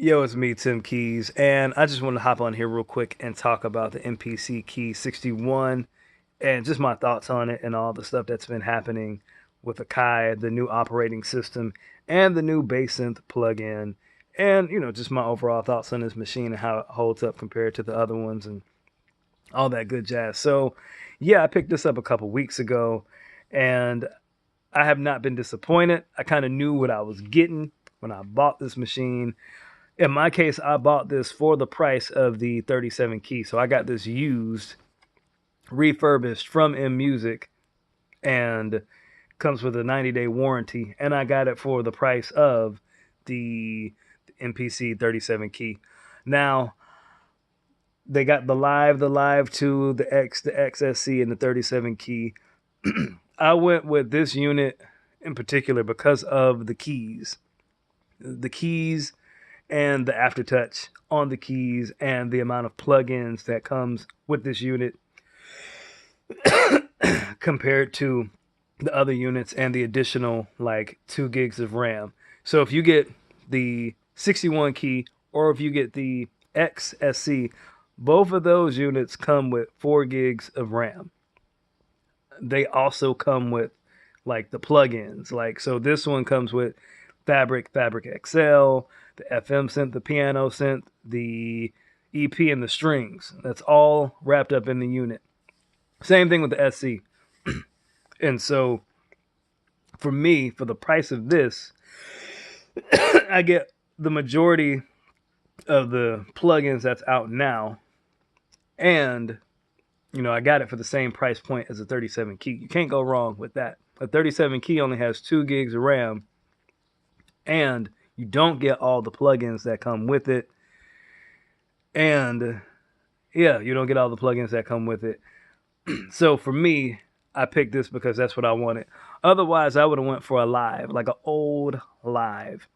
Yo, it's me, Tim Keys, and I just want to hop on here real quick and talk about the MPC Key 61 and just my thoughts on it and all the stuff that's been happening with the Kai, the new operating system, and the new bass synth plugin, and just my overall thoughts on this machine and how it holds up compared to the other ones and all that good jazz. So, yeah, I picked this up a couple weeks ago, and I have not been disappointed. I kind of knew what I was getting when I bought this machine. In my case, I bought this for the price of the 37 key. So I got this used, refurbished from M Music, and comes with a 90-day warranty. And I got it for the price of the MPC 37 key. Now, they got the Live 2, the X, the XSC, and the 37 key. I went with this unit in particular because of the keys. The keys and the aftertouch on the keys and the amount of plugins that comes with this unit compared to the other units and the additional like 2 gigs of RAM. So if you get the 61 key or if you get the XSC, both of those units come with 4 gigs of RAM. They also come with like the plugins. Like so this one comes with Fabric XL, the FM synth, the piano synth, the EP, and the strings. That's all wrapped up in the unit. Same thing with the SC. And so for me, for the price of this, I get the majority of the plugins that's out now. And, I got it for the same price point as a 37 key. You can't go wrong with that. A 37 key only has 2 gigs of RAM, and you don't get all the plugins that come with it. And yeah, you don't get all the plugins that come with it. So for me, I picked this because that's what I wanted. Otherwise, I would have went for a Live, like an old Live,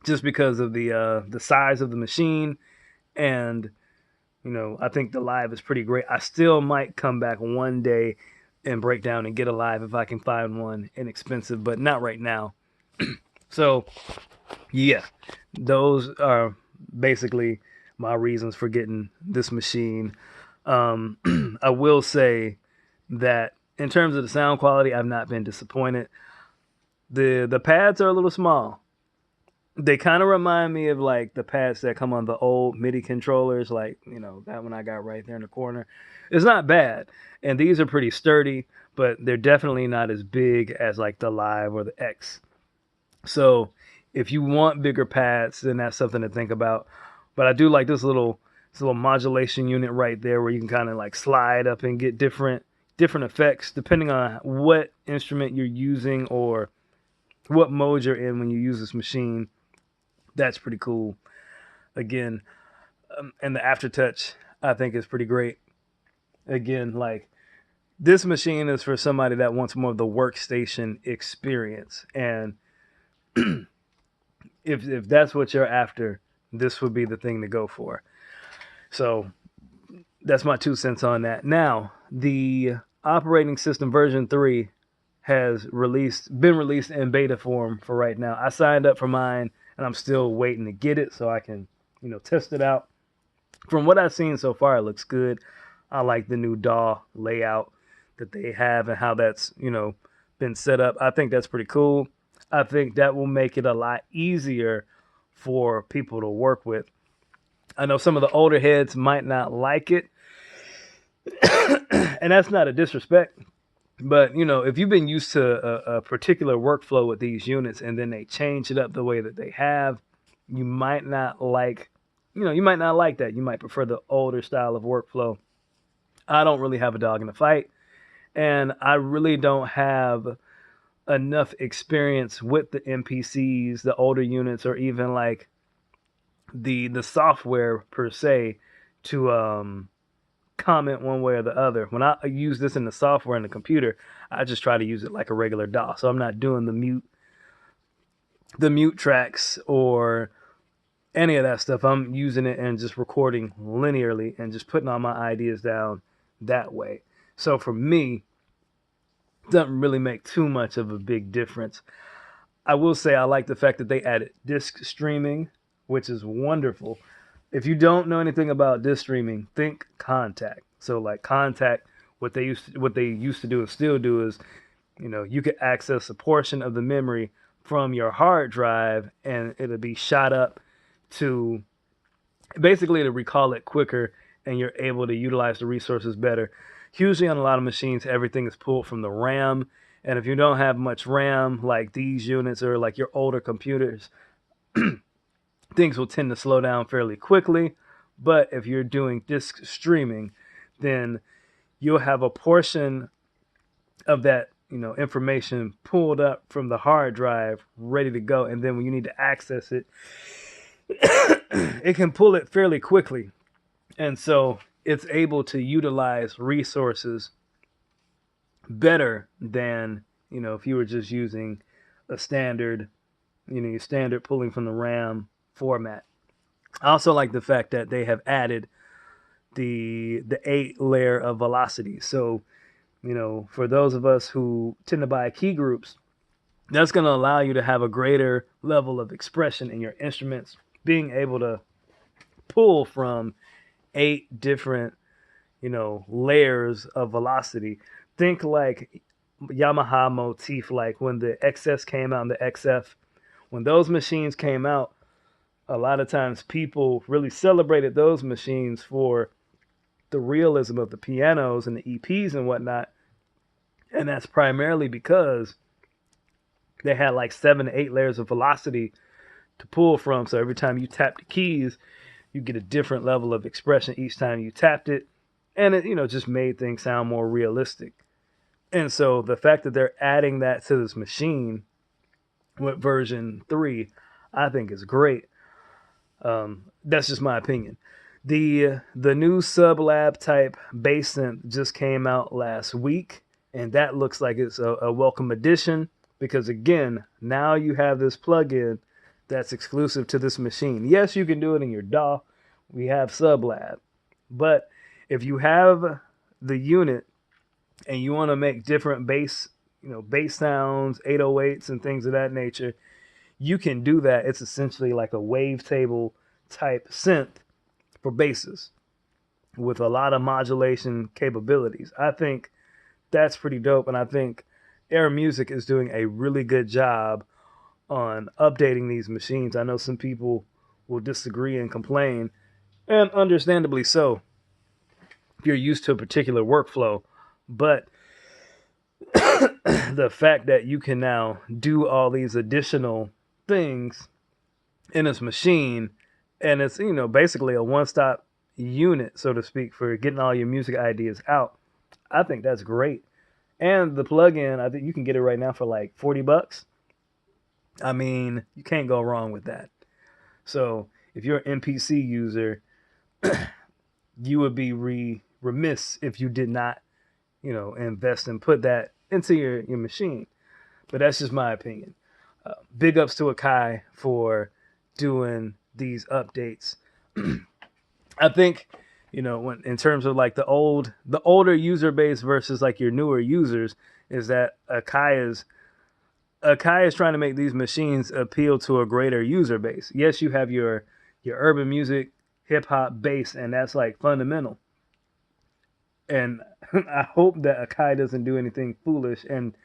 just because of the size of the machine. And I think the Live is pretty great. I still might come back one day and break down and get a Live if I can find one inexpensive, but not right now. So yeah, those are basically my reasons for getting this machine. I will say that in terms of the sound quality, I've not been disappointed. The pads are a little small. They kind of remind me of like the pads that come on the old MIDI controllers, like that one I got right there in the corner. It's not bad, and these are pretty sturdy, but they're definitely not as big as like the Live or the X. So if you want bigger pads, then that's something to think about. But I do like this little modulation unit right there where you can kind of like slide up and get different effects depending on what instrument you're using or what mode you're in when you use this machine. That's pretty cool. Again, and the aftertouch I think is pretty great. Again, like this machine is for somebody that wants more of the workstation experience, and if that's what you're after, this would be the thing to go for. So that's my 2 cents on that. Now, the operating system version 3 has been released in beta form for right now. I signed up for mine and I'm still waiting to get it so I can, test it out. From what I've seen so far, it looks good. I like the new DAW layout that they have and how that's, been set up. I think that's pretty cool. I think that will make it a lot easier for people to work with. I know some of the older heads might not like it, and that's not a disrespect. But if you've been used to a particular workflow with these units, and then they change it up the way that they have, you might not like, you might not like that. You might prefer the older style of workflow. I don't really have a dog in the fight, and I really don't have enough experience with the MPCs, the older units, or even like the software per se to comment one way or the other. When I use this in the software in the computer, I just try to use it like a regular DAW. So I'm not doing the mute tracks or any of that stuff. I'm using it and just recording linearly and just putting all my ideas down that way. So for me, it doesn't really make too much of a big difference. I will say I like the fact that they added disc streaming which is wonderful. If you don't know anything about disk streaming, think Contact. So like Contact, what they used to do and still do is, you could access a portion of the memory from your hard drive and it'll be shot up to basically to recall it quicker and you're able to utilize the resources better. Usually on a lot of machines, everything is pulled from the RAM. And if you don't have much RAM, like these units or like your older computers, things will tend to slow down fairly quickly. But if you're doing disk streaming, then you'll have a portion of that information pulled up from the hard drive ready to go, and then when you need to access it, it can pull it fairly quickly, and so it's able to utilize resources better than if you were just using a standard your standard pulling from the RAM format. I also like the fact that they have added the 8 layer of velocity. So for those of us who tend to buy key groups, that's going to allow you to have a greater level of expression in your instruments, being able to pull from 8 different, layers of velocity. Think like Yamaha motif, like when the XS came out and the XF, when those machines came out, a lot of times people really celebrated those machines for the realism of the pianos and the EPs and whatnot. And that's primarily because they had like 7 to 8 layers of velocity to pull from. So every time you tap the keys, you get a different level of expression each time you tapped it. And it, just made things sound more realistic. And so the fact that they're adding that to this machine with version 3, I think is great. That's just my opinion. The new sub-lab type bass synth just came out last week, and that looks like it's a welcome addition because again, now you have this plugin that's exclusive to this machine. Yes, you can do it in your DAW. We have sub-lab, but if you have the unit and you want to make different bass, bass sounds, 808s and things of that nature, you can do that. It's essentially like a wavetable type synth for basses with a lot of modulation capabilities. I think that's pretty dope, and I think Air Music is doing a really good job on updating these machines. I know some people will disagree and complain, and understandably so, if you're used to a particular workflow, but the fact that you can now do all these additional things in this machine, and it's basically a one-stop unit, so to speak, for getting all your music ideas out. I think that's great. And the plugin, I think you can get it right now for like $40. I mean, you can't go wrong with that. So if you're an MPC user, you would be remiss if you did not, invest and put that into your machine. But that's just my opinion. Big ups to Akai for doing these updates. I think, when in terms of like the older user base versus like your newer users, is that Akai is trying to make these machines appeal to a greater user base. Yes, you have your urban music, hip hop base, and that's like fundamental. And I hope that Akai doesn't do anything foolish and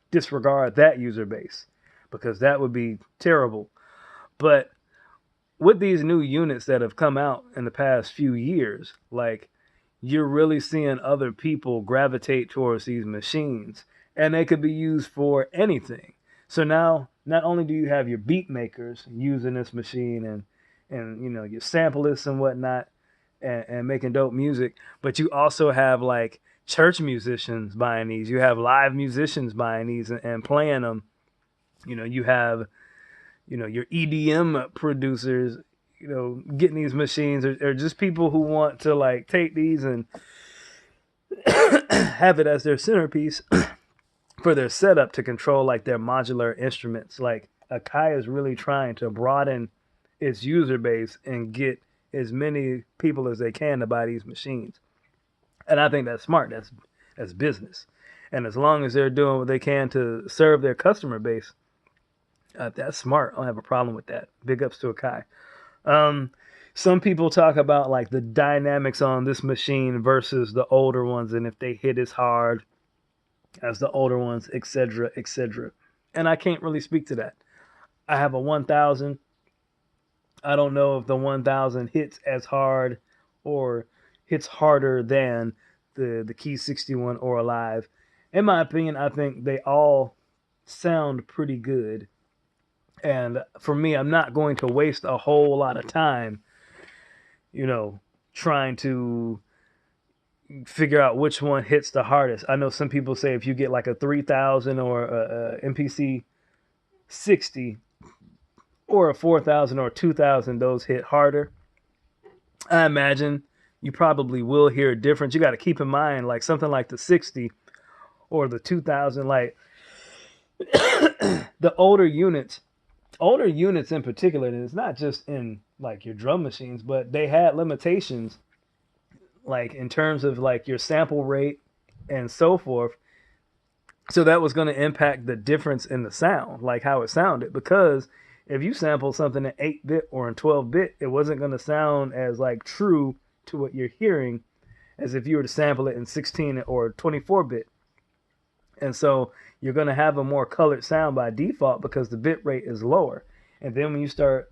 disregard that user base, because that would be terrible. But with these new units that have come out in the past few years, like you're really seeing other people gravitate towards these machines, and they could be used for anything. So now, not only do you have your beat makers using this machine and your samplers and whatnot, and making dope music, but you also have like church musicians buying these. You have live musicians buying these and playing them. You have your EDM producers, getting these machines, or just people who want to like take these and have it as their centerpiece for their setup to control like their modular instruments. Like Akai is really trying to broaden its user base and get as many people as they can to buy these machines. And I think that's smart. That's business. And as long as they're doing what they can to serve their customer base, that's smart. I don't have a problem with that. Big ups to Akai. Um, some people talk about like the dynamics on this machine versus the older ones, and if they hit as hard as the older ones, etc., etc. And I can't really speak to that. I have a 1000. I don't know if the 1000 hits as hard or hits harder than the Key 61 or Alive. In my opinion, I think they all sound pretty good. And for me, I'm not going to waste a whole lot of time, you know, trying to figure out which one hits the hardest. I know some people say if you get like a 3000 or a MPC 60 or a 4000 or 2000, those hit harder. I imagine you probably will hear a difference. You got to keep in mind, like something like the 60 or the 2000, like the older units in particular, and it's not just in like your drum machines, but they had limitations, like in terms of like your sample rate and so forth. So that was going to impact the difference in the sound, like how it sounded, because if you sample something in 8-bit or in 12-bit, it wasn't going to sound as like true to what you're hearing as if you were to sample it in 16 or 24-bit. And so you're going to have a more colored sound by default because the bit rate is lower. And then when you start,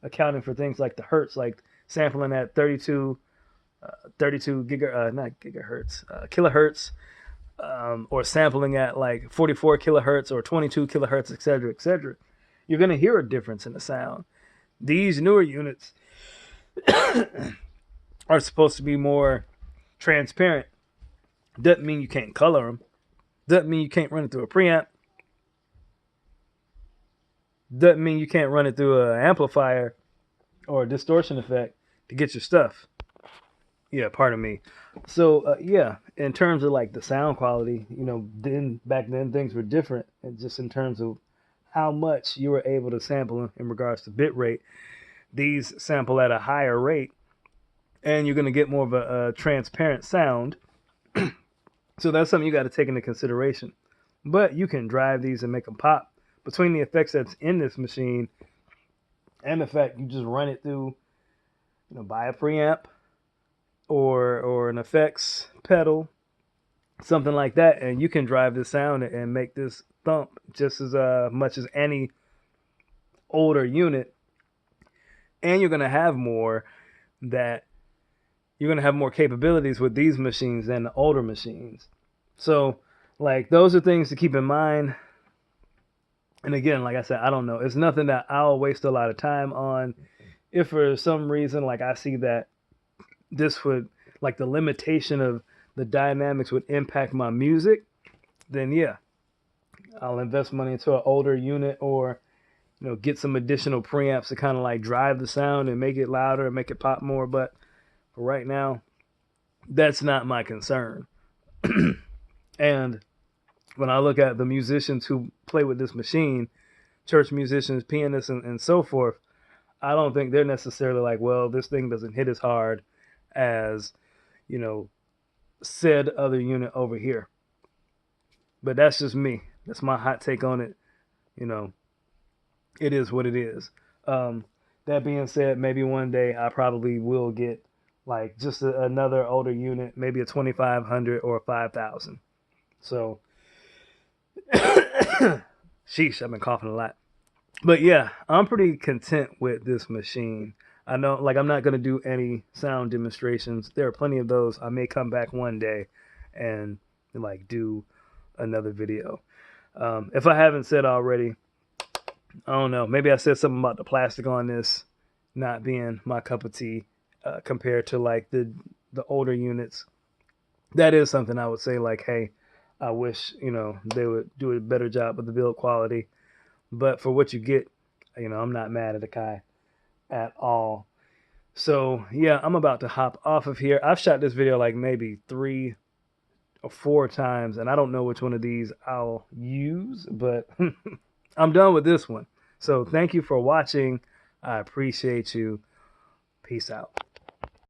accounting for things like the hertz, like sampling at 32 not gigahertz, kilohertz, or sampling at like 44 kilohertz or 22 kilohertz, etc., etc., you're going to hear a difference in the sound. These newer units are supposed to be more transparent. Doesn't mean you can't color them. Doesn't mean you can't run it through a preamp. Doesn't mean you can't run it through an amplifier or a distortion effect to get your stuff. Yeah, pardon me. So yeah, in terms of like the sound quality, then back then things were different, and just in terms of how much you were able to sample in regards to bit rate. These sample at a higher rate, and you're going to get more of a transparent sound. So that's something you got to take into consideration. But you can drive these and make them pop. Between the effects that's in this machine and the fact you just run it through, buy a preamp or an effects pedal, something like that, and you can drive this sound and make this thump just as much as any older unit. And you're going to have more that you're going to have more capabilities with these machines than the older machines. So, like, those are things to keep in mind. And again, like I said, I don't know. It's nothing that I'll waste a lot of time on. If for some reason, like, I see that this would, like, the limitation of the dynamics would impact my music, then yeah, I'll invest money into an older unit or, get some additional preamps to kind of like drive the sound and make it louder and make it pop more. But for right now, that's not my concern. And when I look at the musicians who play with this machine, church musicians, pianists, and so forth, I don't think they're necessarily like, well, this thing doesn't hit as hard as, said other unit over here. But that's just me. That's my hot take on it. It is what it is. That being said, maybe one day I probably will get like just another older unit, maybe a 2500 or a 5000. So, sheesh, I've been coughing a lot. But yeah, I'm pretty content with this machine. I know, like, I'm not going to do any sound demonstrations. There are plenty of those. I may come back one day and like do another video. If I haven't said already, I don't know. Maybe I said something about the plastic on this not being my cup of tea compared to like the older units. That is something I would say like, hey, I wish they would do a better job with the build quality. But for what you get, I'm not mad at Akai at all. So yeah, I'm about to hop off of here. I've shot this video like maybe 3 or 4 times, and I don't know which one of these I'll use, but I'm done with this one. So thank you for watching. I appreciate you. Peace out.